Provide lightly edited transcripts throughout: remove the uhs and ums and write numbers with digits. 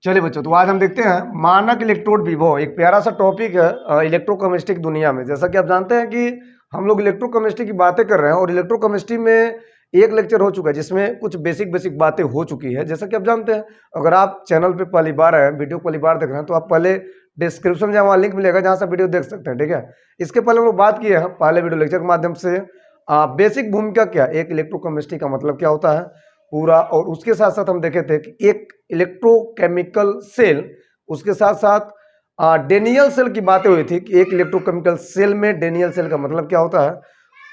चलिए बच्चों, तो आज हम देखते हैं मानक इलेक्ट्रोड विभव। एक प्यारा सा टॉपिक है इलेक्ट्रोकेमिस्ट्री की दुनिया में। जैसा कि आप जानते हैं कि हम लोग इलेक्ट्रोकेमिस्ट्री की बातें कर रहे हैं और इलेक्ट्रोकेमिस्ट्री में एक लेक्चर हो चुका है जिसमें कुछ बेसिक बातें हो चुकी है। जैसा कि आप जानते हैं, अगर आप चैनल पे पहली बार आए, वीडियो पहली बार देख रहे हैं, तो आप पहले डिस्क्रिप्शन में वहाँ लिंक मिलेगा जहाँ से वीडियो देख सकते हैं। ठीक है, इसके पहले हम लोग बात किए हैं पहले वीडियो लेक्चर के माध्यम से बेसिक भूमिका क्या, एक इलेक्ट्रोकेमिस्ट्री का मतलब क्या होता है पूरा, और उसके साथ साथ हम देखे थे कि एक इलेक्ट्रोकेमिकल सेल, उसके साथ साथ डेनियल सेल की बातें हुई थी कि एक इलेक्ट्रोकेमिकल सेल में डेनियल सेल का मतलब क्या होता है।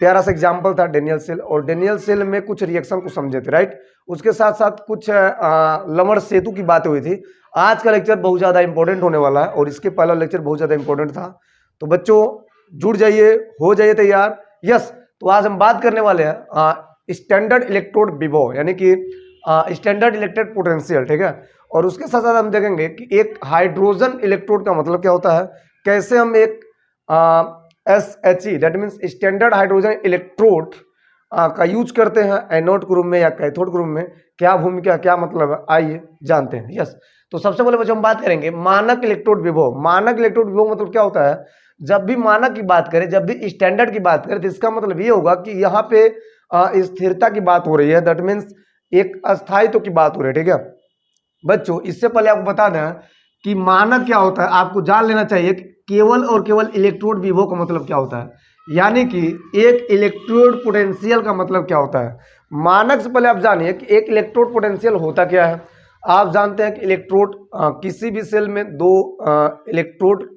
प्यारा सा एग्जांपल था डेनियल सेल, और डेनियल सेल में कुछ रिएक्शन को समझे थे, राइट। उसके साथ साथ कुछ लमण सेतु की बातें हुई थी। आज का लेक्चर बहुत ज़्यादा इंपॉर्टेंट होने वाला है और इसके पहला लेक्चर बहुत ज़्यादा इंपॉर्टेंट था। तो बच्चों जुड़ जाइए, हो जाइए तैयार। यस, तो आज हम बात करने वाले हैं स्टैंडर्ड इलेक्ट्रोड विभव, यानी कि स्टैंडर्ड इलेक्ट्रिक पोटेंशियल। ठीक है, और उसके साथ साथ हम देखेंगे कि एक हाइड्रोजन इलेक्ट्रोड का मतलब क्या होता है, कैसे हम एक SHE that means standard hydrogen electrode का यूज करते हैं एनोड ग्रुप में या कैथोड ग्रुप में, क्या भूमिका क्या मतलब है, आइए जानते हैं। यस, तो सबसे पहले बच्चों हम बात करेंगे मानक इलेक्ट्रोड विभव। मानक इलेक्ट्रोड विभव मतलब क्या होता है, जब भी मानक की बात करें, जब भी स्टैंडर्ड की बात करें, तो इसका मतलब ये होगा कि यहाँ पे स्थिरता की बात हो रही है, दैट मीन्स एक अस्थायित्व की बात हो रही है। ठीक है बच्चों, इससे पहले आपको बता दें कि मानक क्या होता है, आपको जान लेना चाहिए कि केवल और केवल इलेक्ट्रोड विभव का मतलब क्या होता है, यानी कि एक इलेक्ट्रोड पोटेंशियल का मतलब क्या होता है। मानक से पहले आप जानिए कि एक इलेक्ट्रोड पोटेंशियल होता क्या है। आप जानते हैं कि इलेक्ट्रोड किसी भी सेल में दो इलेक्ट्रोड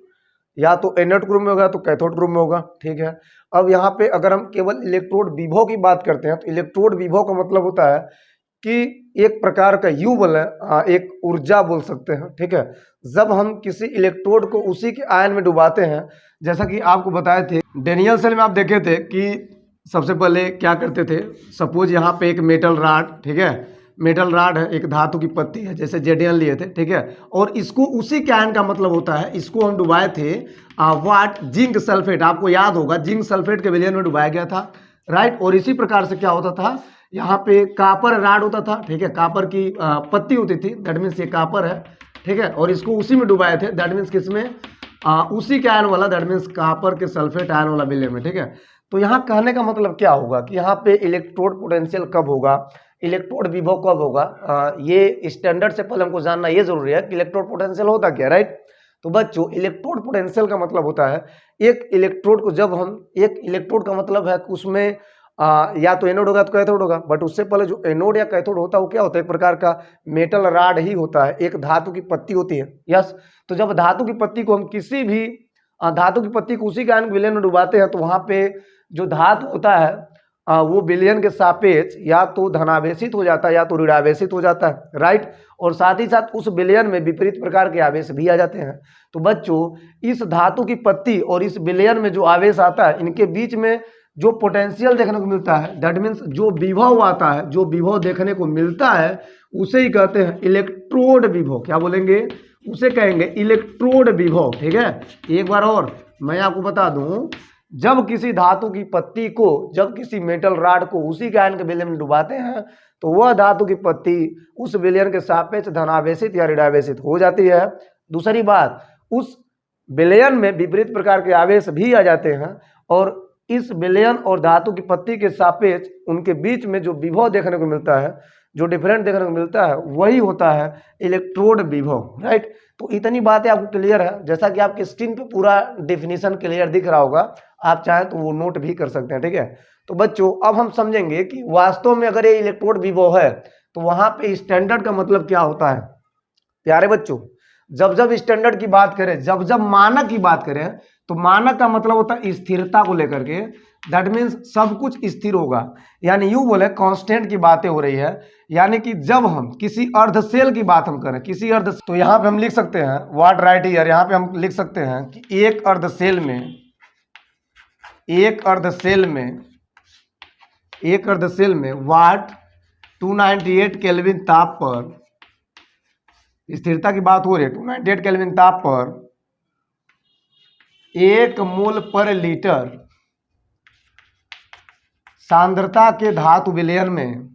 या तो एनोड ग्रुप में होगा तो कैथोड ग्रुप में होगा। ठीक है, अब यहाँ पे अगर हम केवल इलेक्ट्रोड विभव की बात करते हैं तो इलेक्ट्रोड विभव का मतलब होता है कि एक प्रकार का यू बल है, एक ऊर्जा बोल सकते हैं। ठीक है, जब हम किसी इलेक्ट्रोड को उसी के आयन में डुबाते हैं, जैसा कि आपको बताए थे डेनियल सेल में आप देखे थे कि सबसे पहले क्या करते थे, सपोज यहाँ पे एक मेटल राड, ठीक है, मेटल राड है, एक धातु की पत्ती है, जैसे जेडियन लिए थे। ठीक है, और इसको उसी के आयन का मतलब होता है, इसको हम डुबाए थे वाट जिंक सल्फेट, आपको याद होगा जिंक सल्फेट के विलयन में डुबाया गया था, राइट। और इसी प्रकार से क्या होता था, यहाँ पे कापर राड होता था। ठीक है, कापर की पत्ती होती थी, दैट मीन्स ये कापर है। ठीक है, और इसको उसी में डुबाए थे, दैट मीन्स किसमें, उसी के आयन वाला, दैट मीन्स कापर के सल्फेट आयन वाला विलयन में। ठीक है, तो यहाँ कहने का मतलब क्या होगा कि यहाँ पे इलेक्ट्रोड पोटेंशियल कब होगा, इलेक्ट्रोड विभव कब होगा, ये स्टैंडर्ड से पहले हमको जानना ये जरूरी है कि इलेक्ट्रोड पोटेंशियल होता क्या, राइट। तो बच्चों इलेक्ट्रोड पोटेंशियल का मतलब होता है एक इलेक्ट्रोड को, जब हम एक इलेक्ट्रोड का मतलब है कि उसमें या तो एनोड होगा तो कैथोड होगा, बट उससे पहले जो एनोड या कैथोड होता है वो क्या होता है, एक प्रकार का मेटल राड ही होता है, एक धातु की पत्ती होती है। यस, तो जब धातु की पत्ती को हम किसी भी धातु की पत्ती को उसी के आयन विलयन में डुबाते हैं तो वहां पे जो धातु होता है वो विलयन के सापेक्ष या तो धनावेशित हो जाता है या तो ऋणावेशित हो जाता है, राइट। और साथ ही साथ उस विलयन में विपरीत प्रकार के आवेश भी आ जाते हैं। तो बच्चों इस धातु की पत्ती और इस विलयन में जो आवेश आता है, इनके बीच में जो पोटेंशियल देखने को मिलता है, दैट मीन्स जो विभव आता है, जो विभव देखने को मिलता है उसे ही कहते हैं इलेक्ट्रोड विभव। क्या बोलेंगे, उसे कहेंगे इलेक्ट्रोड विभव। ठीक है, एक बार और मैं आपको बता दूं, जब किसी धातु की पत्ती को, जब किसी मेटल राड को उसी के आयन के विलयन में डुबाते हैं तो वह धातु की पत्ती उस विलयन के सापेक्ष धनावेशित या ऋणावेशित हो जाती है। दूसरी बात, उस विलयन में विपरीत प्रकार के आवेश भी आ जाते हैं, और इस विलयन और धातु की पत्ती के सापेक्ष उनके बीच में जो विभव देखने को मिलता है, जो डिफरेंट देखने को मिलता है, वही होता है इलेक्ट्रोड विभव, राइट। तो इतनी बातें आपको क्लियर है, जैसा कि आपके स्क्रीन पे पूरा डेफिनेशन क्लियर दिख रहा होगा, आप चाहें तो वो नोट भी कर सकते हैं। ठीक है, तो बच्चों अब हम समझेंगे कि वास्तव में अगर ये इलेक्ट्रोड विभव है तो वहां पे स्टैंडर्ड का मतलब क्या होता है। प्यारे बच्चों, जब जब स्टैंडर्ड की बात करें, जब जब मानक की बात करें, तो मानक का मतलब होता है स्थिरता को लेकर के, दैट मीन्स सब कुछ स्थिर होगा, यानी यूं बोले कांस्टेंट की बातें हो रही है। यानी कि जब हम किसी अर्धसेल की बात हम करें, किसी अर्ध, तो यहाँ पे हम लिख सकते हैं व्हाट राइट हियर, यहाँ पे हम लिख सकते हैं कि एक अर्धसेल में, एक अर्धसेल में, एक अर्धसेल में वाट 298 केल्विन ताप पर स्थिरता की बात हो रही है, 298 केल्विन ताप पर 1 मोल पर लीटर सांद्रता के धातु विलयन में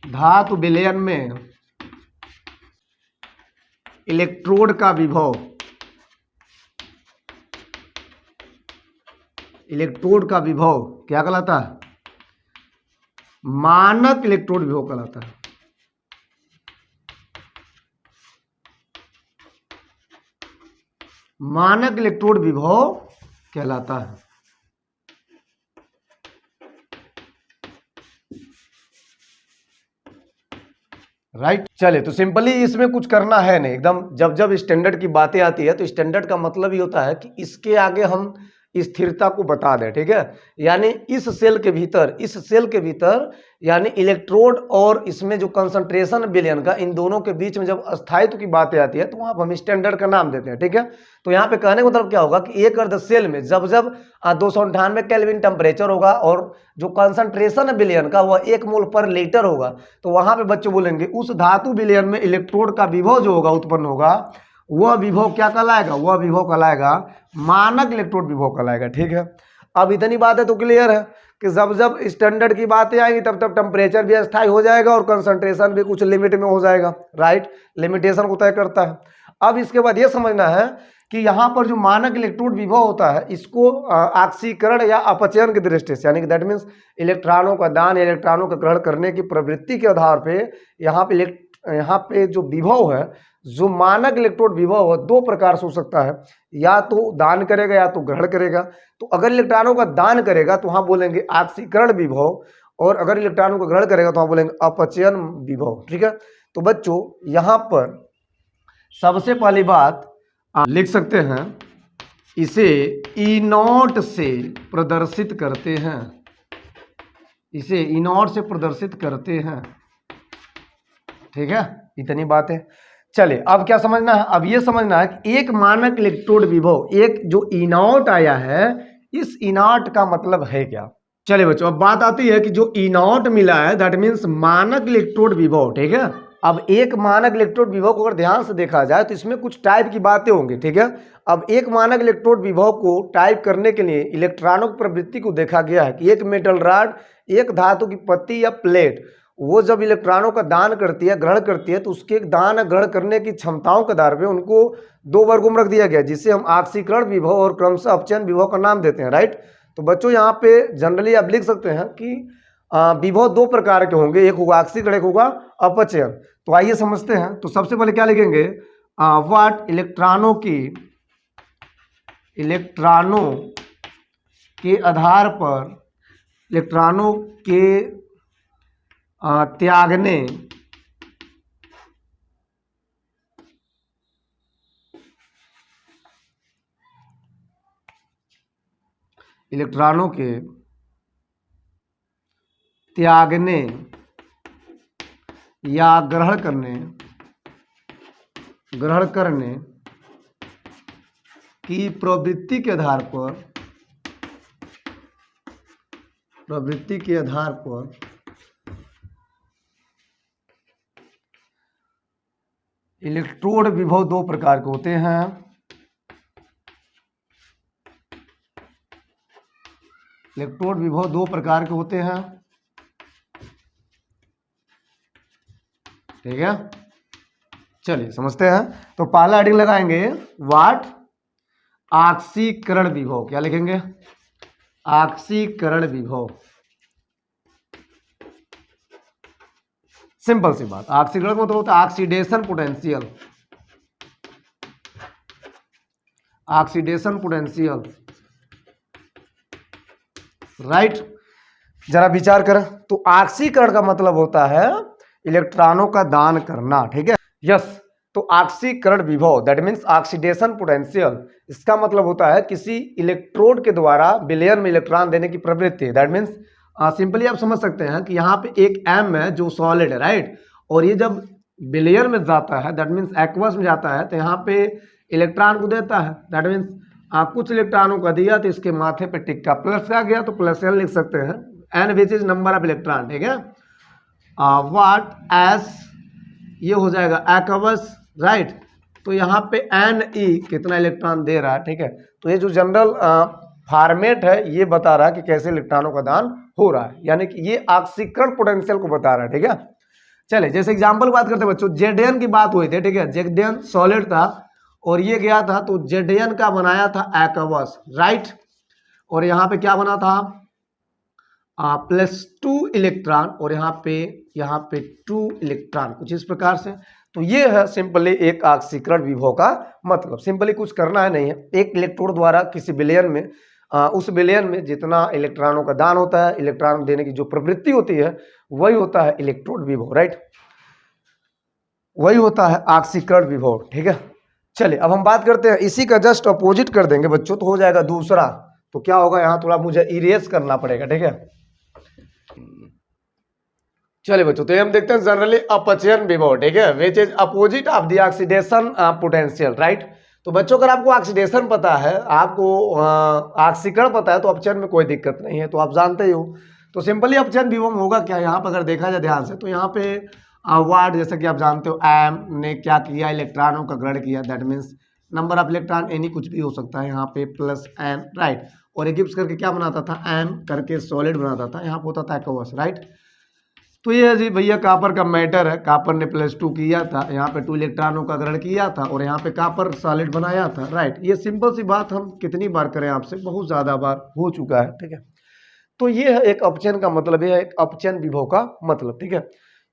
धातु विलयन में इलेक्ट्रोड का विभव, इलेक्ट्रोड का विभव क्या कहलाता है? मानक इलेक्ट्रोड विभव कहलाता है। मानक इलेक्ट्रोड विभव कहलाता है। राइट चलिए, तो सिंपली इसमें कुछ करना है नहीं एकदम। जब जब स्टैंडर्ड की बातें आती है तो स्टैंडर्ड का मतलब ही होता है कि इसके आगे हम स्थिरता को बता दें, ठीक है। यानी इस सेल के भीतर, इस सेल के भीतर यानी इलेक्ट्रोड और इसमें जो कंसंट्रेशन विलयन का, इन दोनों के बीच में जब स्थायित्व की बातें आती है तो वहां पर हम स्टैंडर्ड का नाम देते हैं, ठीक है। तो यहाँ पे कहने का मतलब क्या होगा कि एक अर्ध सेल में जब जब 298 केल्विन टेम्परेचर होगा और जो कंसंट्रेशन है विलयन का वह 1 मोल पर लीटर होगा, तो वहां पे बच्चे बोलेंगे उस धातु विलयन में इलेक्ट्रोड का विभव जो होगा, उत्पन्न होगा, वह विभव क्या कहलाएगा? वह विभव कहलाएगा मानक इलेक्ट्रोड विभव कहलाएगा, ठीक है। अब इतनी बातें तो क्लियर है कि जब जब स्टैंडर्ड की बातें आएंगी तब तब टेम्परेचर भी अस्थायी हो जाएगा और कंसंट्रेशन भी कुछ लिमिट में हो जाएगा, राइट। लिमिटेशन को तय करता है। अब इसके बाद ये समझना है कि यहाँ पर जो मानक इलेक्ट्रोड विभव होता है इसको ऑक्सीकरण या अपचयन की दृष्टि से, यानी कि दैट मीन्स इलेक्ट्रॉनों का दान, इलेक्ट्रॉनों का ग्रहण करने की प्रवृत्ति के आधार पे यहाँ पे जो विभव है, जो मानक इलेक्ट्रोड विभव है, दो प्रकार से हो सकता है। या तो दान करेगा या तो ग्रहण करेगा। तो अगर इलेक्ट्रॉनों का दान करेगा तो वहाँ बोलेंगे ऑक्सीकरण विभव, और अगर इलेक्ट्रॉनों का ग्रहण करेगा तो वहाँ बोलेंगे अपचयन विभव, ठीक है। तो बच्चों यहाँ पर सबसे पहली बात आप लिख सकते हैं, इसे E0 से प्रदर्शित करते हैं, इसे E0 से प्रदर्शित करते हैं, ठीक है। इतनी बात है। चलिए अब क्या समझना है? अब ये समझना है कि एक मानक इलेक्ट्रोड विभव, एक जो E0 आया है, इस E0 का मतलब है क्या? चलिए बच्चों, अब बात आती है कि जो E0 मिला है दैट मीन्स मानक इलेक्ट्रोड विभव, ठीक है। अब एक मानक इलेक्ट्रोड विभव को अगर ध्यान से देखा जाए तो इसमें कुछ टाइप की बातें होंगी, ठीक है। अब एक मानक इलेक्ट्रोड विभव को टाइप करने के लिए इलेक्ट्रॉनों की प्रवृत्ति को देखा गया है कि एक मेटल रॉड, एक धातु की पत्ती या प्लेट, वो जब इलेक्ट्रॉनों का दान करती है, ग्रहण करती है, तो उसके दान ग्रहण करने की क्षमताओं के आधार पर उनको दो वर्गों में रख दिया गया, जिसे हम ऑक्सीकरण विभव और क्रमशः अपचयन विभव का नाम देते हैं, राइट। तो बच्चों यहाँ पे जनरली आप लिख सकते हैं कि विभव दो प्रकार के होंगे, एक होगा ऑक्सीकरण, एक होगा अपचयन। तो आइए समझते हैं। तो सबसे पहले क्या लिखेंगे? व्हाट इलेक्ट्रॉनों के आधार पर, इलेक्ट्रॉनों के त्यागने इलेक्ट्रॉनों के त्यागने या ग्रहण करने की प्रवृत्ति के आधार पर इलेक्ट्रोड विभव दो प्रकार के होते हैं। इलेक्ट्रोड विभव दो प्रकार के होते हैं, ठीक है। चलिए समझते हैं। तो पहला हेडिंग लगाएंगे व्हाट ऑक्सीकरण विभव। क्या लिखेंगे? ऑक्सीकरण विभव। सिंपल सी बात, ऑक्सीकरण मतलब होता है oxidation potential, oxidation potential, right. जरा विचार करें तो ऑक्सीकरण का मतलब होता है इलेक्ट्रॉनों का दान करना, ठीक है। यस, तो ऑक्सीकरण विभव दैट मीन्स ऑक्सीडेशन पोटेंशियल, इसका मतलब होता है किसी इलेक्ट्रोड के द्वारा विलयन में इलेक्ट्रॉन देने की प्रवृत्ति। दैट मीन्स सिंपली आप समझ सकते हैं कि यहाँ पे एक एम है जो सॉलिड है, राइट, और ये जब विलयन में जाता है दैट मीन्स एक्वस में जाता है तो यहाँ पे इलेक्ट्रॉन को देता है। दैट मीन्स कुछ इलेक्ट्रॉनों का दिया तो इसके माथे पे टिक्का प्लस आ गया तो प्लस एन लिख सकते हैं, n which is number of electron, ठीक है। व्हाट एस ये हो जाएगा एक्वस, राइट। तो यहाँ पे एन ई कितना इलेक्ट्रॉन दे रहा है, ठीक है। तो ये जो जनरल फॉर्मेट है ये बता रहा है कि कैसे इलेक्ट्रॉनों का दान हो रहा है, यानी कि ये ऑक्सीकरण पोटेंशियल को बता रहा है, ठीक है। चले जैसे एग्जाम्पल बात करते हैं बच्चों, जेडेन की बात हुई थी, ठीक है, जेडेन सॉलिड था और ये गया था तो जेडेन का बनाया था एक्वस, राइट, और यहाँ पे क्या बना था +2 इलेक्ट्रॉन और यहाँ पे 2 इलेक्ट्रॉन, कुछ इस प्रकार से। तो ये है सिंपली एक ऑक्सीकरण विभव का मतलब। सिंपली कुछ करना है नहीं है, एक इलेक्ट्रोड द्वारा किसी विलयन में उस विलयन में जितना इलेक्ट्रॉनों का दान होता है, इलेक्ट्रॉन देने की जो प्रवृत्ति होती है वही होता है इलेक्ट्रोड विभव, राइट, वही होता है ऑक्सीकरण विभव, ठीक है। चलिए अब हम बात करते हैं इसी का जस्ट अपोजिट कर देंगे बच्चों, तो हो जाएगा दूसरा। तो क्या होगा, यहाँ थोड़ा मुझे इरेज करना पड़ेगा, ठीक है। चलिए बच्चों, तो हम देखते हैं जनरली अपचयन विभव, ठीक है, which is opposite of the oxidation potential, right. तो बच्चों अगर आपको ऑक्सीडेशन पता है, आपको ऑक्सीकरण पता है, तो अपचयन में कोई दिक्कत नहीं है, तो आप जानते ही हो। तो सिंपली अपचयन विभव होगा क्या, यहाँ पर अगर देखा जाए ध्यान से, तो यहाँ पे वाट, जैसा कि आप जानते हो, एम ने क्या किया, इलेक्ट्रॉनों का ग्रहण किया, that means number of electron any कुछ भी हो सकता है, यहाँ पे प्लस एम, राइट, और एक गिब्स करके क्या बनाता था, एम करके सॉलिड बनाता था, यहाँ पे होता था एक्वस, राइट। तो ये है जी भैया कॉपर का मैटर है, कॉपर ने +2 किया था, यहाँ पे 2 इलेक्ट्रॉनों का ग्रहण किया था और यहाँ पे कॉपर सॉलिड बनाया था, राइट। ये सिंपल सी बात हम कितनी बार करें आपसे, बहुत ज़्यादा बार हो चुका है, ठीक है। तो ये है एक अपचयन का मतलब, ये है एक अपचयन विभव का मतलब, ठीक है।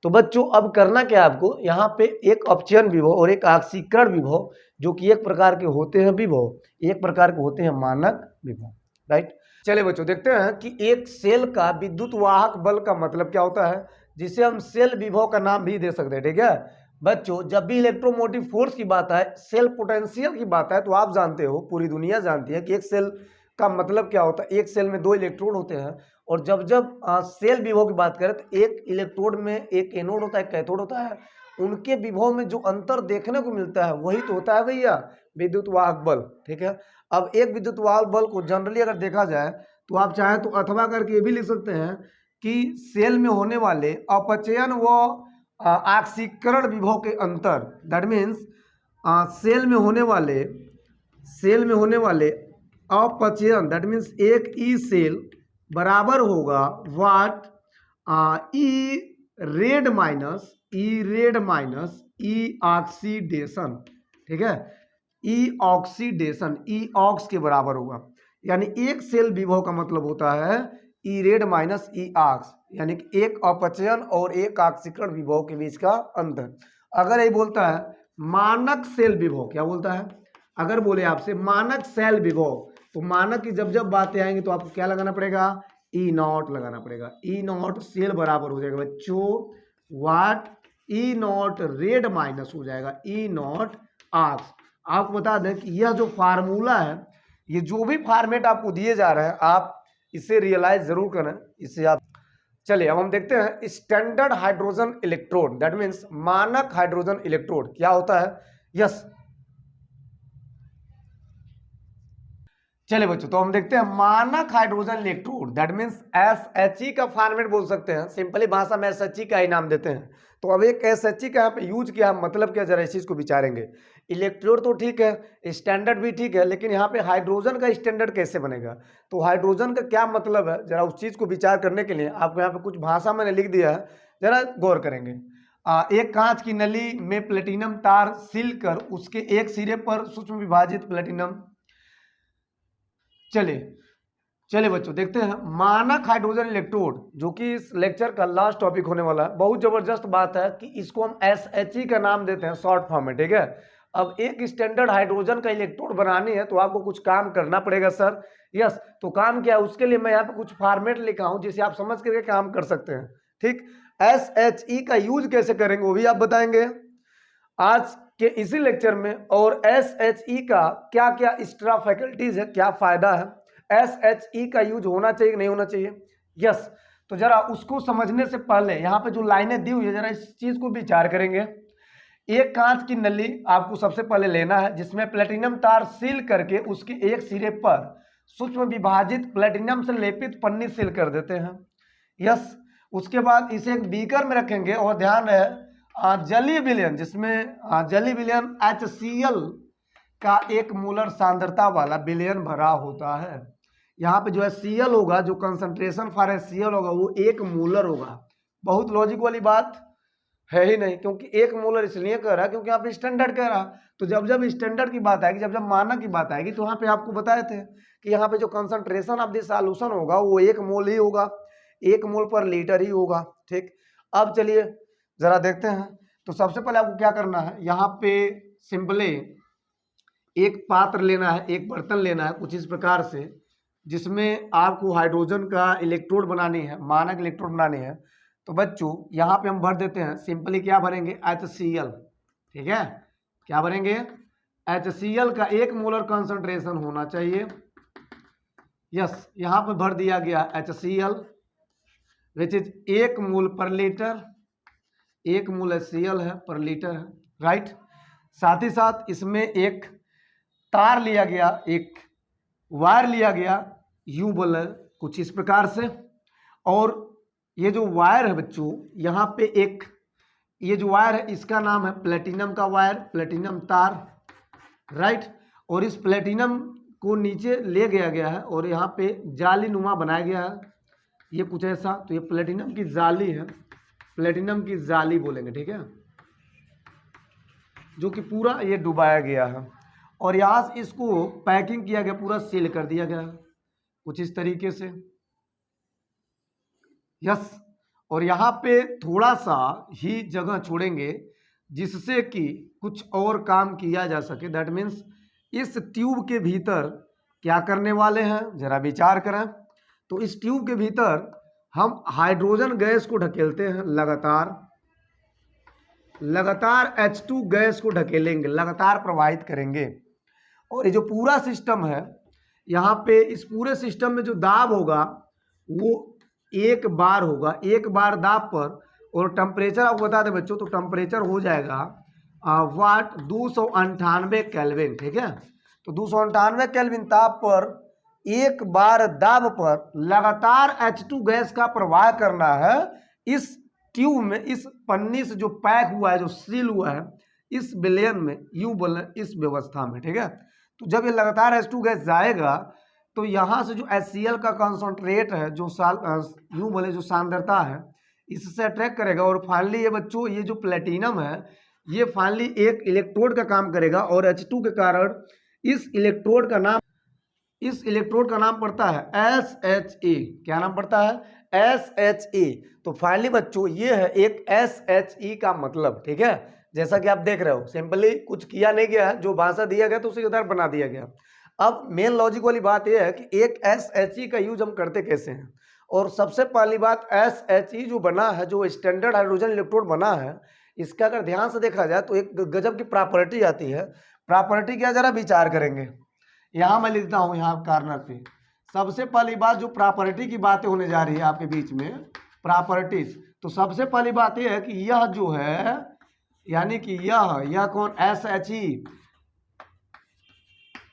तो बच्चों अब करना क्या है आपको, यहाँ पे एक अपचयन विभव और एक ऑक्सीकरण विभव, जो कि एक प्रकार के होते हैं विभव, एक प्रकार के होते हैं मानक विभव, राइट। चलिए बच्चों देखते हैं कि एक सेल का विद्युत वाहक बल का मतलब क्या होता है, जिसे हम सेल विभव का नाम भी दे सकते हैं, ठीक है। बच्चों जब भी इलेक्ट्रोमोटिव फोर्स की बात है, सेल पोटेंशियल की बात है, तो आप जानते हो, पूरी दुनिया जानती है कि एक सेल का मतलब क्या होता है, एक सेल में 2 इलेक्ट्रोड होते हैं। और जब जब सेल विभव की बात करें तो एक इलेक्ट्रोड में एक एनोड होता है, एक कैथोड होता है, उनके विभव में जो अंतर देखने को मिलता है वही तो होता है भैया विद्युत वाहक बल, ठीक है। अब एक विद्युत वाहक बल को जनरली अगर देखा जाए तो आप चाहे तो अथवा करके ये भी लिख सकते हैं कि सेल में होने वाले अपचयन व ऑक्सीकरण विभव के अंतर, दैट मीन्स सेल में होने वाले अपचयन, दैट मीन्स एक ई सेल बराबर होगा वाट ई रेड माइनस ई ऑक्सीडेशन, ठीक है, ई ऑक्सीडेशन, ई ऑक्स के बराबर होगा। यानी एक सेल विभव का मतलब होता है ई रेड माइनस ई ऑक्स, यानी कि एक अपचयन और एक ऑक्सीकरण विभव के बीच का अंतर। अगर ये बोलता है मानक सेल विभव, क्या बोलता है, अगर बोले आपसे मानक सेल विभव, तो मानक की जब जब बातें आएंगी तो आपको क्या लगाना पड़ेगा, ई नॉट लगाना पड़ेगा। ई नॉट सेल बराबर हो जाएगा बच्चों वाट ई नॉट रेड माइनस हो जाएगा ई नॉट ऑक्स। आपको बता दें कि यह जो फार्मूला है, ये जो भी फॉर्मेट आपको दिए जा रहे हैं, आप इसे रियलाइज जरूर करें, इससे आप। चलिए अब हम देखते हैं standard hydrogen electrode, that means मानक हाइड्रोजन इलेक्ट्रोड क्या होता है। यस चलिए बच्चों, तो हम देखते हैं मानक hydrogen electrode, that means SHE का फॉर्मेट बोल सकते हैं, सिंपली भाषा में SHE का ही नाम देते हैं। तो अब एक SHE का यहाँ पे यूज किया, मतलब क्या, जरा इस चीज को विचारेंगे। इलेक्ट्रोड तो ठीक है, स्टैंडर्ड भी ठीक है, लेकिन यहाँ पे हाइड्रोजन का स्टैंडर्ड कैसे बनेगा, तो हाइड्रोजन का क्या मतलब है, जरा उस चीज को विचार करने के लिए आपको यहाँ पे कुछ भाषा मैंने लिख दिया है, जरा गौर करेंगे। एक कांच की नली में प्लेटिनम तार सील कर उसके एक सिरे पर सूक्ष्म विभाजित प्लेटिनम। चलिए बच्चों देखते हैं मानक हाइड्रोजन इलेक्ट्रोड, जो कि इस लेक्चर का लास्ट टॉपिक होने वाला है। बहुत जबरदस्त बात है कि इसको हम SHE का नाम देते हैं शॉर्ट फॉर्म में, ठीक है। अब एक स्टैंडर्ड हाइड्रोजन का इलेक्ट्रोड बनानी है तो आपको कुछ काम करना पड़ेगा सर। यस, तो काम क्या है, उसके लिए मैं यहाँ पे कुछ फॉर्मेट लिखा हूँ जिसे आप समझ करके काम कर सकते हैं, ठीक। SHE का यूज कैसे करेंगे वो भी आप बताएंगे आज के इसी लेक्चर में, और SHE का क्या क्या एक्स्ट्रा फैकल्टीज है, क्या फायदा है, SHE का यूज होना चाहिए कि नहीं होना चाहिए। यस, तो जरा उसको समझने से पहले यहाँ पे जो लाइनें दी हुई है, जरा इस चीज को विचार करेंगे। एक कांच की नली आपको सबसे पहले लेना है, जिसमें प्लेटिनम तार सील करके उसके एक सिरे पर सूक्ष्म विभाजित प्लेटिनम से लेपित पन्नी सील कर देते हैं। यस, उसके बाद इसे एक बीकर में रखेंगे और ध्यान रहे जलीय विलयन, जिसमें जलीय विलयन HCl का 1 मोलर सांद्रता वाला विलयन भरा होता है। यहाँ पे जो है Cl होगा, जो कंसंट्रेशन फॉर HCl होगा वो 1 मोलर होगा। बहुत लॉजिक वाली बात है ही नहीं, क्योंकि 1 मोलर इसलिए कह रहा है क्योंकि यहाँ पे स्टैंडर्ड कह रहा। तो जब जब स्टैंडर्ड की बात आएगी, जब जब मानक की बात आएगी, तो यहाँ पे आपको बताए थे कि यहाँ पे जो कंसंट्रेशन ऑफ द सॉल्यूशन होगा वो 1 मोल ही होगा, 1 मोल पर लीटर ही होगा। ठीक, अब चलिए जरा देखते हैं। तो सबसे पहले आपको क्या करना है, यहाँ पे सिंपली एक पात्र लेना है, एक बर्तन लेना है कुछ इस प्रकार से, जिसमें आपको हाइड्रोजन का इलेक्ट्रोड बनानी है, मानक इलेक्ट्रोड बनानी है। तो बच्चों यहाँ पे हम भर देते हैं, सिंपली क्या भरेंगे, HCl। ठीक है, क्या भरेंगे, HCl का 1 मोलर कंसंट्रेशन होना चाहिए। यस, यहाँ पे भर दिया गया HCl विच इज 1 मोल पर लीटर, 1 मोल HCl है पर लीटर है, राइट। साथ ही साथ इसमें एक तार लिया गया, एक वायर लिया गया, यूं बोले कुछ इस प्रकार से। और ये जो वायर है बच्चों, यहाँ पे एक ये जो वायर है इसका नाम है प्लेटिनम का वायर, प्लेटिनम तार, राइट। और इस प्लेटिनम को नीचे ले गया गया है और यहाँ पे जाली नुमा बनाया गया है, ये कुछ ऐसा। तो ये प्लेटिनम की जाली है, प्लेटिनम की जाली बोलेंगे, ठीक है, जो कि पूरा ये डुबाया गया है और यहाँ से इसको पैकिंग किया गया, पूरा सील कर दिया गया है कुछ इस तरीके से। यस, और यहाँ पे थोड़ा सा ही जगह छोड़ेंगे जिससे कि कुछ और काम किया जा सके। दैट मीन्स इस ट्यूब के भीतर क्या करने वाले हैं, जरा विचार करें। तो इस ट्यूब के भीतर हम हाइड्रोजन गैस को ढकेलते हैं, लगातार लगातार H2 गैस को ढकेलेंगे, लगातार प्रवाहित करेंगे। और ये जो पूरा सिस्टम है, यहाँ पे इस पूरे सिस्टम में जो दाब होगा वो 1 बार होगा, 1 बार दाब पर। और टेम्परेचर आपको बता दें बच्चों, तो टेम्परेचर हो जाएगा वाट 298 केल्विन, ठीक है। तो 298 केल्विन ताप पर 1 बार दाब पर लगातार H2 गैस का प्रवाह करना है इस ट्यूब में, इस पन्नी से जो पैक हुआ है, जो सील हुआ है इस विलयन में, यूं बोले इस व्यवस्था में, ठीक है। तो जब ये लगातार H2 गैस जाएगा तो यहाँ से जो HCl का कॉन्सेंट्रेट है, जो यूं बोले जो सांद्रता है, इससे अट्रैक्ट करेगा। और फाइनली ये बच्चों, ये जो प्लेटिनम है ये फाइनली एक इलेक्ट्रोड का काम करेगा और H2 के कारण इस इलेक्ट्रोड का नाम पड़ता है SHE। क्या नाम पड़ता है, SHE। तो फाइनली बच्चों ये है एक SHE का मतलब, ठीक है। जैसा कि आप देख रहे हो, सिंपली कुछ किया नहीं गया, जो भाषा दिया गया तो उसे उधर बना दिया गया। अब मेन लॉजिक वाली बात यह है कि एक SHE का यूज हम करते कैसे हैं। और सबसे पहली बात, SHE जो बना है, जो स्टैंडर्ड हाइड्रोजन इलेक्ट्रोड बना है, इसका अगर ध्यान से देखा जाए तो एक गजब की प्रॉपर्टी आती है। प्रॉपर्टी क्या, जरा विचार करेंगे। यहाँ मैं लिखता हूँ, यहाँ कार्नर पे सबसे पहली बात जो प्रॉपर्टी की बातें होने जा रही है आपके बीच में, प्रॉपर्टीज। तो सबसे पहली बात यह है कि यह जो है, यानी कि यह कौन, SHE,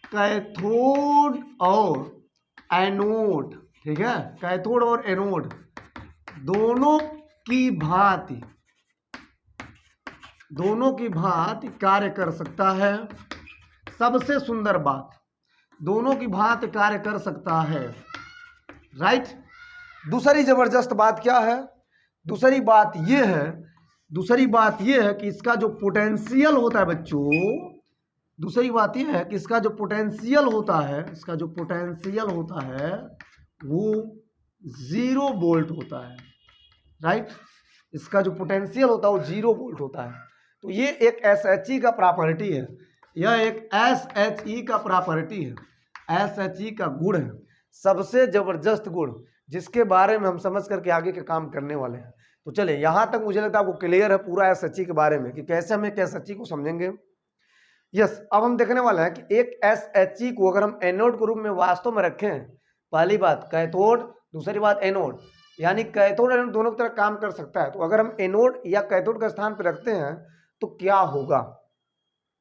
कैथोड और एनोड, ठीक है, कैथोड और एनोड दोनों की भांति कार्य कर सकता है। सबसे सुंदर बात, दोनों की भांति कार्य कर सकता है, राइट। दूसरी जबरदस्त बात क्या है, दूसरी बात यह है कि इसका जो पोटेंशियल होता है बच्चों, दूसरी बात यह है कि इसका जो पोटेंशियल होता है वो 0 वोल्ट होता है, राइट। इसका जो पोटेंशियल होता है वो 0 वोल्ट होता है। तो ये एक SHE का प्रॉपर्टी है, यह एक SHE का प्रॉपर्टी है, SHE का गुण है, सबसे जबरदस्त गुण, जिसके बारे में हम समझ करके आगे के काम करने वाले हैं। तो चलिए, यहाँ तक मुझे लगता है आपको क्लियर है पूरा SHE के बारे में कि कैसे हम एक SHE को समझेंगे। यस, अब हम देखने वाले हैं कि एक SHE को अगर हम एनोड के रूप में वास्तव में रखें, पहली बात कैथोड, दूसरी बात एनोड, यानी कैथोड एनोड दोनों की तरह काम कर सकता है। तो अगर हम एनोड या कैथोड का स्थान पर रखते हैं तो क्या होगा,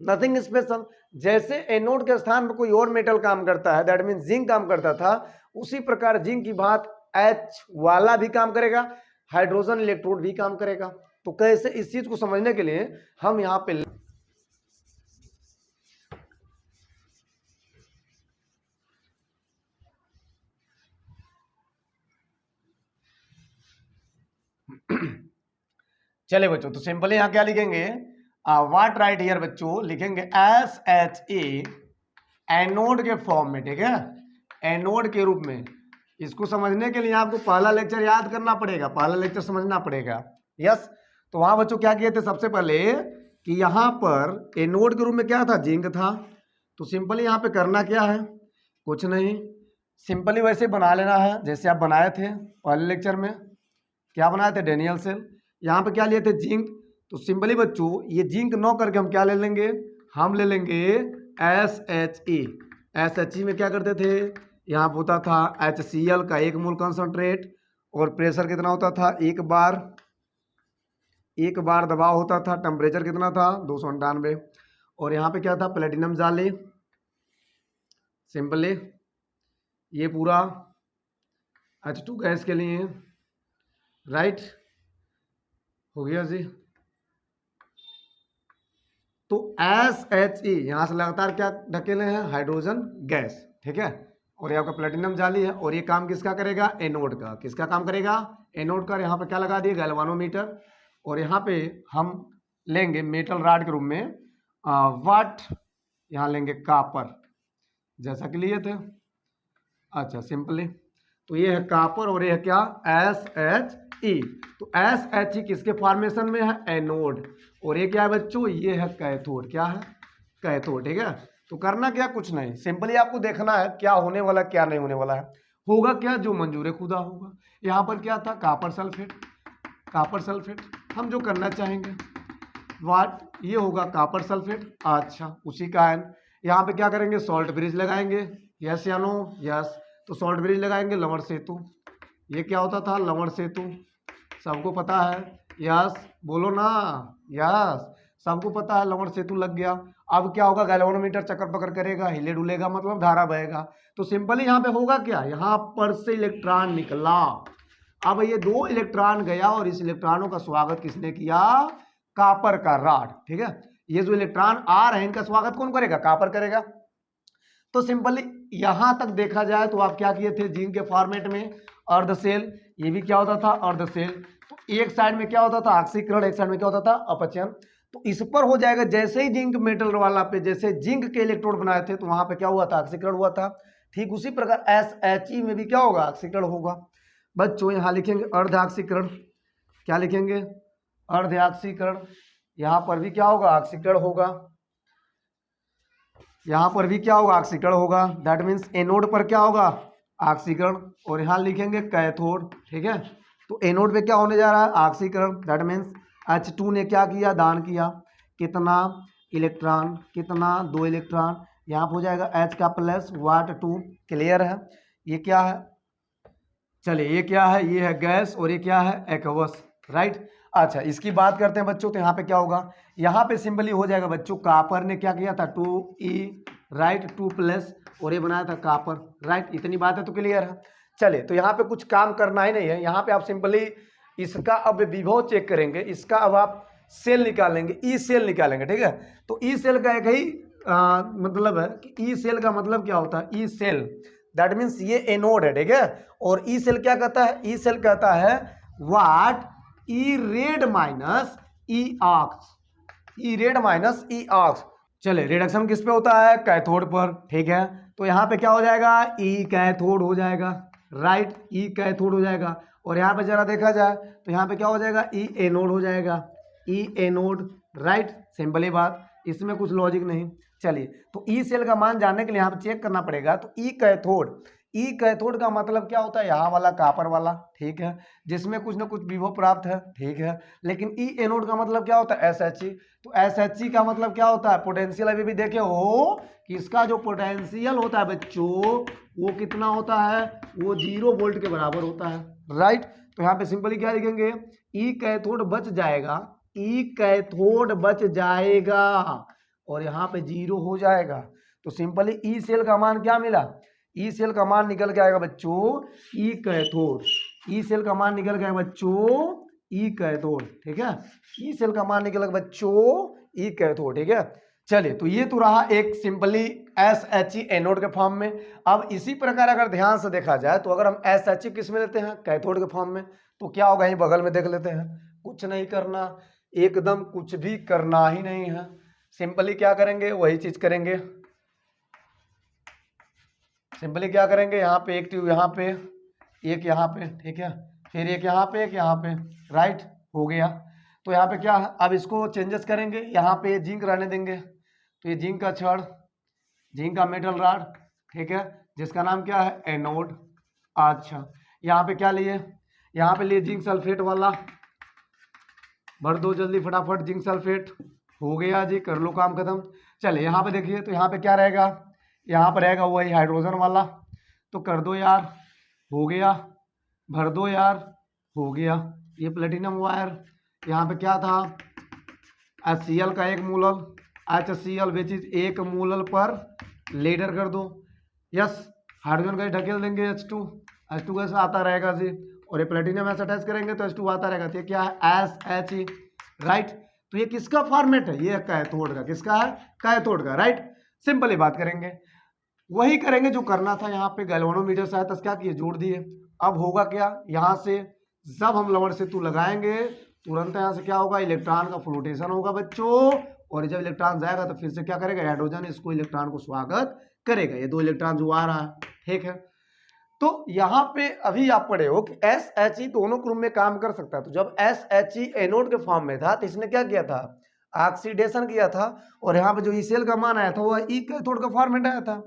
नथिंग स्पेशल। जैसे एनोड के स्थान पर कोई और मेटल काम करता है, दैट मीन जिंक काम करता था, उसी प्रकार जिंक की बात H वाला भी काम करेगा, हाइड्रोजन इलेक्ट्रोड भी काम करेगा। तो कैसे, इस चीज को समझने के लिए हम यहाँ पे चले बच्चों, तो सिंपली यहाँ क्या लिखेंगे, व्हाट राइट हियर बच्चों, लिखेंगे SHE एनोड के फॉर्म में, ठीक है, एनोड के रूप में। इसको समझने के लिए आपको पहला लेक्चर याद करना पड़ेगा, पहला लेक्चर समझना पड़ेगा। यस, तो वहां बच्चों क्या किए थे सबसे पहले कि यहाँ पर एनोड के रूप में क्या था, जिंक था। तो सिंपली यहाँ पे करना क्या है, कुछ नहीं, सिंपली वैसे बना लेना है जैसे आप बनाए थे पहले लेक्चर में। क्या बनाए थे, डेनियल सेल। यहाँ पे क्या लिए थे, जिंक। तो सिंपली बच्चों ये जिंक 9 करके हम क्या ले लेंगे, हम ले लेंगे SHE। SHE में क्या करते थे, यहाँ पे होता था HCl का 1 मोल कंसंट्रेट, और प्रेशर कितना होता था, एक बार दबाव होता था, टेम्परेचर कितना था 298। और यहाँ पे क्या था, प्लेटिनम जाली। सिंपली ये पूरा H2 गैस के लिए, राइट, हो गया जी। तो SHE यहां से लगातार क्या ढकेले हैं, हाइड्रोजन गैस, ठीक है। और ये आपका प्लेटिनम जाली है, और ये काम किसका करेगा, एनोड का। किसका काम करेगा, एनोड का। यहाँ पे क्या लगा दिए, गैल्वानोमीटर। और यहाँ पे हम लेंगे मेटल रॉड के रूप में वाट, यहाँ लेंगे कापर, जैसा कि लिए थे। अच्छा, सिंपली तो ये है कापर, और ये है क्या, SHE। तो SHE किसके फॉर्मेशन में है, एनोड। और ये क्या है बच्चों, ये है कैथोड। क्या है, कैथोड, ठीक है। तो करना क्या, कुछ नहीं, सिंपली आपको देखना है क्या होने वाला क्या नहीं होने वाला है। होगा क्या, जो मंजूर खुदा होगा। यहाँ पर क्या था, कापर सल्फेट, कापर सल्फेट हम जो करना चाहेंगे, वाट, ये होगा कापर सल्फेट। अच्छा, उसी का है। यहाँ पे क्या करेंगे, सॉल्ट ब्रिज लगाएंगे, यस या नो, यस। तो सॉल्ट ब्रिज लगाएंगे, लवण सेतु। ये क्या होता था, लवण सेतु, सबको पता है, यस, बोलो ना, यस, सबको पता है, लवण सेतु लग गया। अब क्या होगा, गैल्वेनोमीटर चक्कर पकड़ करेगा, हिले डुलेगा, मतलब धारा बहेगा। तो सिंपली यहाँ पे होगा क्या, यहाँ पर से इलेक्ट्रॉन निकला। अब ये 2 इलेक्ट्रॉन गया, और इस इलेक्ट्रॉनों का स्वागत किसने किया, कापर का रॉड, ठीक है। ये जो इलेक्ट्रॉन आ रहे हैं इनका स्वागत कौन करेगा, कापर करेगा। तो सिंपली यहां तक देखा जाए तो आप क्या किए थे, जिंक के फॉर्मेट में अर्ध सेल, ये भी क्या होता था, अर्ध सेल। तो एक साइड में क्या होता था, ऑक्सीकरण, एक साइड में क्या होता था, अपचयन। तो इस पर हो जाएगा, जैसे ही जिंक मेटल वाला पे जैसे जिंक के इलेक्ट्रोड बनाए थे तो वहां पे क्या हुआ था, ऑक्सीकरण हुआ था। ठीक उसी प्रकार SHE में भी क्या होगा, ऑक्सीकरण होगा। बच्चों यहाँ लिखेंगे अर्ध ऑक्सीकरण, क्या लिखेंगे, अर्ध ऑक्सीकरण। यहाँ पर भी क्या होगा, ऑक्सीकरण होगा, यहाँ पर भी क्या होगा, ऑक्सीकरण होगा। दैट मीन्स एनोड पर क्या होगा, ऑक्सीकरण। और यहाँ लिखेंगे कैथोड, ठीक है। तो एनोड पे क्या होने जा रहा है, ऑक्सीकरण। दैट मीन्स H2 ने क्या किया, दान किया, कितना इलेक्ट्रॉन, कितना 2 इलेक्ट्रॉन। यहाँ पर हो जाएगा H का प्लस वाट 2, क्लियर है। ये क्या है, चलिए ये क्या है, ये है गैस, और ये क्या है, एक्वस, राइट। अच्छा, इसकी बात करते हैं बच्चों, तो यहाँ पे क्या होगा, यहाँ पे सिंपली हो जाएगा बच्चों, कापर ने क्या किया था, 2E, राइट, 2 प्लस, और ये बनाया था कापर, राइट। इतनी बात है तो क्लियर है। चलिए, तो यहाँ पे कुछ काम करना ही नहीं है, यहाँ पे आप सिंपली इसका अब विभव चेक करेंगे, इसका अब आप सेल निकालेंगे, ई सेल निकालेंगे, ठीक है। तो ई सेल का एक ही मतलब है कि ई सेल का मतलब क्या होता है, ई सेल दैट मीन्स ये एनोड है, ठीक है। और ई सेल क्या कहता है, ई सेल कहता है वाट ई रेड माइनस ई ऑक्स, ई रेड माइनस ई ऑक्स। चले, रिडक्शन किस पे होता है, कैथोड पर, ठीक है। तो यहाँ पे क्या हो जाएगा, ई कैथोड हो जाएगा, राइट, ई कैथोड हो जाएगा। और यहाँ पे जरा देखा जाए तो यहाँ पे क्या हो जाएगा, ई एनोड हो जाएगा, ई एनोड, राइट। सिंपली बात, इसमें कुछ लॉजिक नहीं। चलिए, तो ई सेल का मान जानने के लिए यहाँ पे चेक करना पड़ेगा। तो ई कैथोड, ई कैथोड का मतलब क्या होता है, यहाँ वाला कापर वाला, ठीक है, जिसमें कुछ ना कुछ विभव प्राप्त है, ठीक है। लेकिन ई एनोड का मतलब क्या होता है, SHE। तो SHE का मतलब क्या होता है, पोटेंशियल। अभी भी देखे हो कि इसका जो पोटेंशियल होता है बच्चों, वो कितना होता है, वो 0 वोल्ट के बराबर होता है, राइट। तो यहाँ पे सिंपली क्या लिखेंगे, ई कैथोड बच जाएगा, ई कैथोड बच जाएगा, और यहाँ पे 0 हो जाएगा। तो सिंपली ई सेल का मान क्या मिला, ई सेल का मान निकल के आएगा बच्चों, ई कैथोड। ई सेल का मान निकल गया बच्चों, ई कैथोड, ठीक है। ई सेल का मान निकल गया बच्चों, ई कैथोड, ठीक है। चलिए, तो ये तो रहा एक सिंपली SHE एनोड के फॉर्म में। अब इसी प्रकार अगर ध्यान से देखा जाए तो अगर हम SHE किस में लेते हैं, कैथोड के फॉर्म में, तो क्या होगा, यहीं बगल में देख लेते हैं, कुछ नहीं करना, एकदम कुछ भी करना ही नहीं है। सिंपली क्या करेंगे, वही चीज करेंगे। सिंपली क्या करेंगे, यहाँ पे एक ट्यूब यहाँ पे, एक यहाँ पे, ठीक है, फिर एक यहाँ पे, एक यहाँ पे, राइट, हो गया। तो यहाँ पे क्या है, अब इसको चेंजेस करेंगे, यहाँ पे जिंक रहने देंगे, तो ये जिंक का छड़, जिंक का मेटल रॉड, ठीक है, जिसका नाम क्या है, एनोड। अच्छा, यहाँ पे क्या लिए, यहाँ पे लिए जिंक सल्फेट वाला, भर दो जल्दी फटाफट जिंक सल्फेट, हो गया जी, कर लो काम खत्म। चलिए यहाँ पे देखिए, तो यहाँ पे क्या रहेगा, यहाँ पर रहेगा वही हाइड्रोजन वाला, तो कर दो यार, हो गया, भर दो यार, हो गया। ये प्लेटिनम वायर, यहाँ पे क्या था, HCl का एक मोलल, HCl विच इज एक मोलल पर लीटर कर दो, यस, हाइड्रोजन का ढकेल देंगे H2, H2 कैसे आता रहेगा जी, और ये प्लेटिनम ऐसा अटैच करेंगे तो H2 आता रहेगा, तो ये क्या है, SHE, राइट। तो ये किसका फॉर्मेट है, ये कैथोड का, किसका है, कैथोड का, राइट। सिंपल ही बात करेंगे, वही करेंगे जो करना था। यहाँ पे गैल्वेनोमीटर सहायता से क्या किए, जोड़ दिए। अब होगा क्या, यहाँ से जब हम लवण सेतु लगाएंगे तुरंत यहाँ से क्या होगा, इलेक्ट्रॉन का फ्लोटेशन होगा बच्चों, और जब इलेक्ट्रॉन जाएगा तो फिर से क्या करेगा, हाइड्रोजन इसको इलेक्ट्रॉन को स्वागत करेगा, ये दो इलेक्ट्रॉन जो आ रहा है, ठीक है। तो यहाँ पे अभी आप पढ़े हो कि SHE दोनों ग्रुप में काम कर सकता है। तो जब SHE एनोड के फॉर्म में था तो इसने क्या किया था, ऑक्सीडेशन किया था, और यहाँ पे जो ई सेल का मान आया था वह ई कैथोड का फॉर्मेट आया था,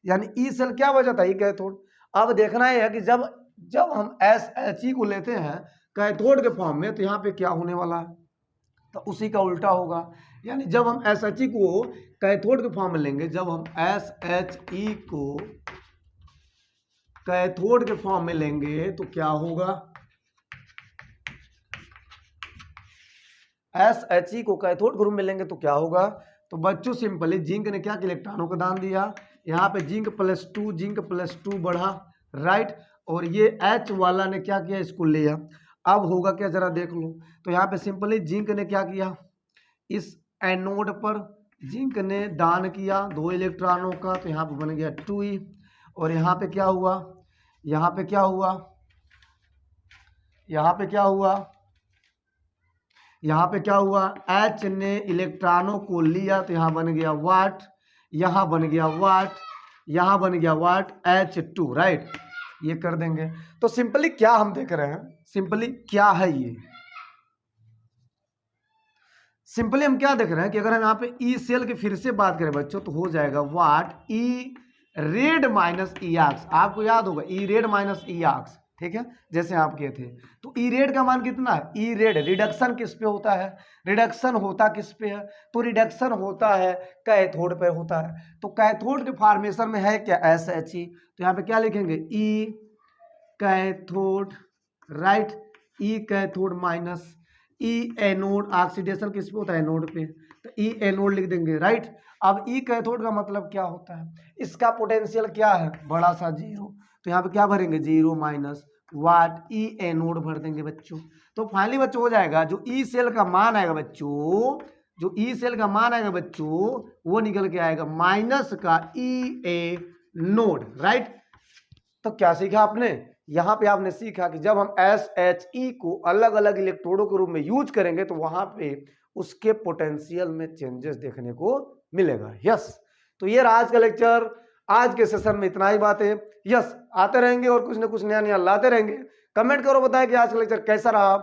यानी ई सेल क्या वजह था, ई कैथोड। अब देखना यह है कि जब जब हम SHE को लेते हैं कैथोड के फॉर्म में तो यहाँ पे क्या होने वाला है, तो उसी का उल्टा होगा। यानी जब हम SHE को कैथोड के फॉर्म में लेंगे, जब हम SHE को कैथोड के फॉर्म में लेंगे तो क्या होगा, SHE को कैथोड ग्रुप में लेंगे तो क्या होगा, तो बच्चों सिंपली जिंक ने क्या किया, इलेक्ट्रॉनों का दान दिया, यहाँ पे जिंक प्लस टू बढ़ा, राइट, और ये H वाला ने क्या किया, इसको लिया। अब होगा क्या, जरा देख लो, तो यहाँ पे सिंपली जिंक ने क्या किया, इस एनोड पर जिंक ने दान किया 2 इलेक्ट्रॉनों का, तो यहाँ पे बन गया 2e, और यहाँ पे क्या हुआ, यहाँ पे क्या हुआ, यहाँ पे क्या हुआ, यहाँ पे क्या हुआ, H ने इलेक्ट्रॉनों को लिया तो यहाँ बन गया वाट, यहाँ बन गया वाट, यहाँ बन गया वाट, H2, राइट, ये कर देंगे। तो सिंपली क्या हम देख रहे हैं, सिंपली क्या है ये, सिंपली हम क्या देख रहे हैं कि अगर हम यहाँ पे ई सेल की फिर से बात करें बच्चों तो हो जाएगा वाट ई रेड माइनस ई आक्स, आपको याद होगा ई रेड माइनस ई आक्स, ठीक है, जैसे आप किए थे। तो ई रेड का मान कितना है, ई रेड रिडक्शन किस पे होता है, रिडक्शन होता किस पे है, तो रिडक्शन होता है कैथोड पे होता है। तो कैथोड के फॉर्मेशन में है क्या, SHE, तो यहाँ पे क्या लिखेंगे, E cathode, right, E cathode minus E anode, oxidation किस पे होता है, एनोड पे, तो ई एनोड लिख देंगे, राइट। अब ई कैथोड का मतलब क्या होता है, इसका पोटेंशियल क्या है, बड़ा सा जीरो, तो यहाँ पे क्या भरेंगे, जीरो माइनस वाट ई एनोड भर देंगे बच्चों। तो फाइनली बच्चों हो जाएगा जो ई सेल का मान आएगा बच्चों, जो ई सेल का मान आएगा बच्चों वो निकल के आएगा माइनस का ई ए नोड, राइट। तो क्या सीखा आपने, यहाँ पे आपने सीखा कि जब हम SHE को अलग अलग इलेक्ट्रोडों के रूप में यूज करेंगे तो वहां पे उसके पोटेंशियल में चेंजेस देखने को मिलेगा, यस। तो ये रहा आज का लेक्चर, आज के सेशन में इतना ही बात है, यस। आते रहेंगे और कुछ ना कुछ नया नया लाते रहेंगे। कमेंट करो, बताएं कि आज का लेक्चर कैसा रहा।